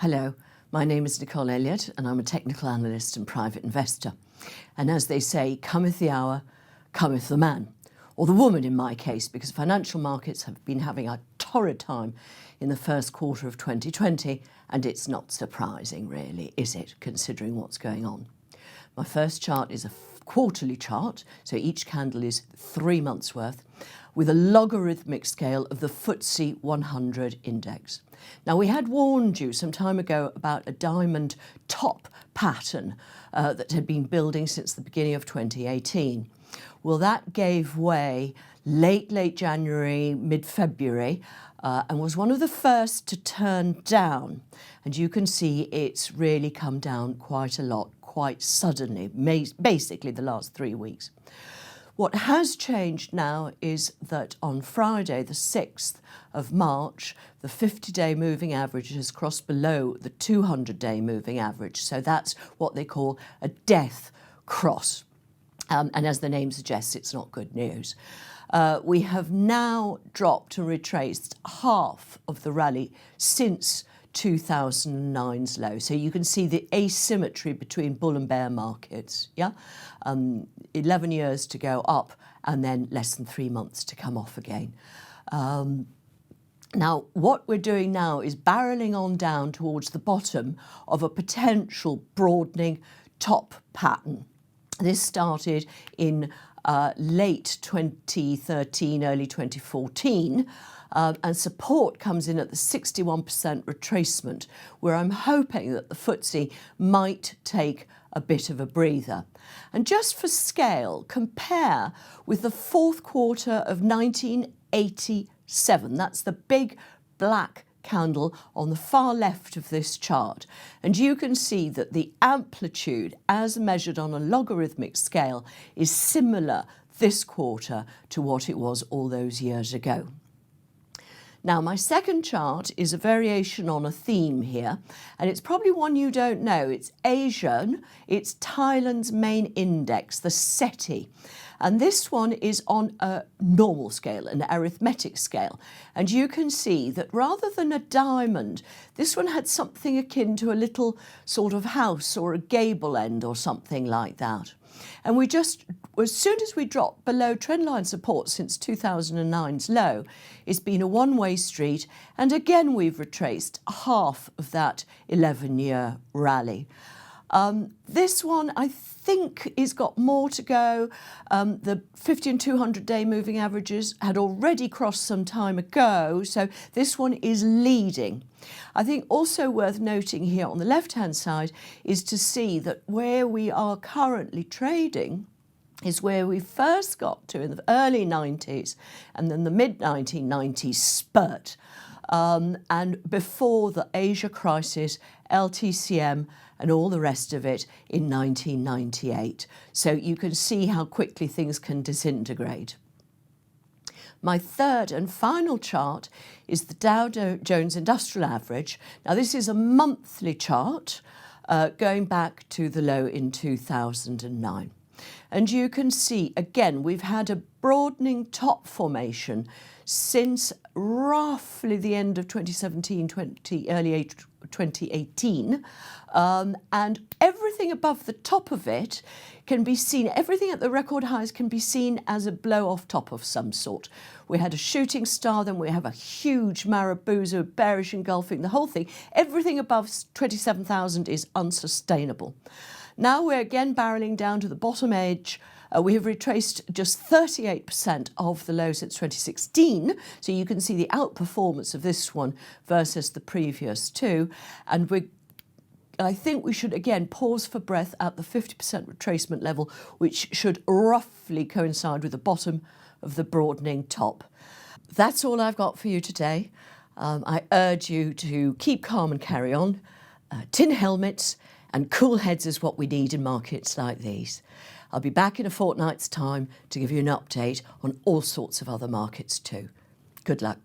Hello, my name is Nicole Elliot and I'm a technical analyst and private investor. And as they say, cometh the hour, cometh the man. Or the woman in my case, because financial markets have been having a torrid time in the first quarter of 2020, and it's not surprising really, is it, considering what's going on. My first chart is a quarterly chart, so each candle is 3 months worth, with a logarithmic scale of the FTSE 100 index. Now, we had warned you some time ago about a diamond top pattern that had been building since the beginning of 2018. Well, that gave way late January, mid-February, and was one of the first to turn down. And you can see it's really come down quite a lot, quite suddenly, basically the last 3 weeks. What has changed now is that on Friday, the 6th of March, the 50-day moving average has crossed below the 200-day moving average. So that's what they call a death cross. And as the name suggests, it's not good news. We have now dropped and retraced half of the rally since 2009's low. So you can see the asymmetry between bull and bear markets. 11 years to go up and then less than 3 months to come off again. Now, what we're doing now is barreling on down towards the bottom of a potential broadening top pattern. This started in late 2013, early 2014, and support comes in at the 61% retracement, where I'm hoping that the FTSE might take a bit of a breather. And just for scale, compare with the fourth quarter of 1987. That's the big black candle on the far left of this chart. And you can see that the amplitude, as measured on a logarithmic scale, is similar this quarter to what it was all those years ago. Now, my second chart is a variation on a theme here, and it's probably one you don't know. It's Asian, it's Thailand's main index, the SETI. And this one is on a normal scale, an arithmetic scale. And you can see that rather than a diamond, this one had something akin to a little sort of house or a gable end or something like that. And we just, as soon as we dropped below trendline support since 2009's low, it's been a one-way street. And again, we've retraced half of that 11-year rally. This one, I think, has got more to go. The 50 and 200-day moving averages had already crossed some time ago, so this one is leading. I think also worth noting here on the left-hand side is to see that where we are currently trading is where we first got to in the early 90s and then the mid-1990s spurt. And before the Asia crisis, LTCM and all the rest of it in 1998. So you can see how quickly things can disintegrate. My third and final chart is the Dow Jones Industrial Average. Now, this is a monthly chart going back to the low in 2009. And you can see, again, we've had a broadening top formation since roughly the end of 2017, early 2018. And everything above the top of it can be seen, everything at the record highs can be seen as a blow-off top of some sort. We had a shooting star, then we have a huge Marabuza, bearish engulfing the whole thing. Everything above 27,000 is unsustainable. Now we're again barreling down to the bottom edge. We have retraced just 38% of the low since 2016. So you can see the outperformance of this one versus the previous two. And I think we should again pause for breath at the 50% retracement level, which should roughly coincide with the bottom of the broadening top. That's all I've got for you today. I urge you to keep calm and carry on. Tin helmets and cool heads is what we need in markets like these. I'll be back in a fortnight's time to give you an update on all sorts of other markets too. Good luck.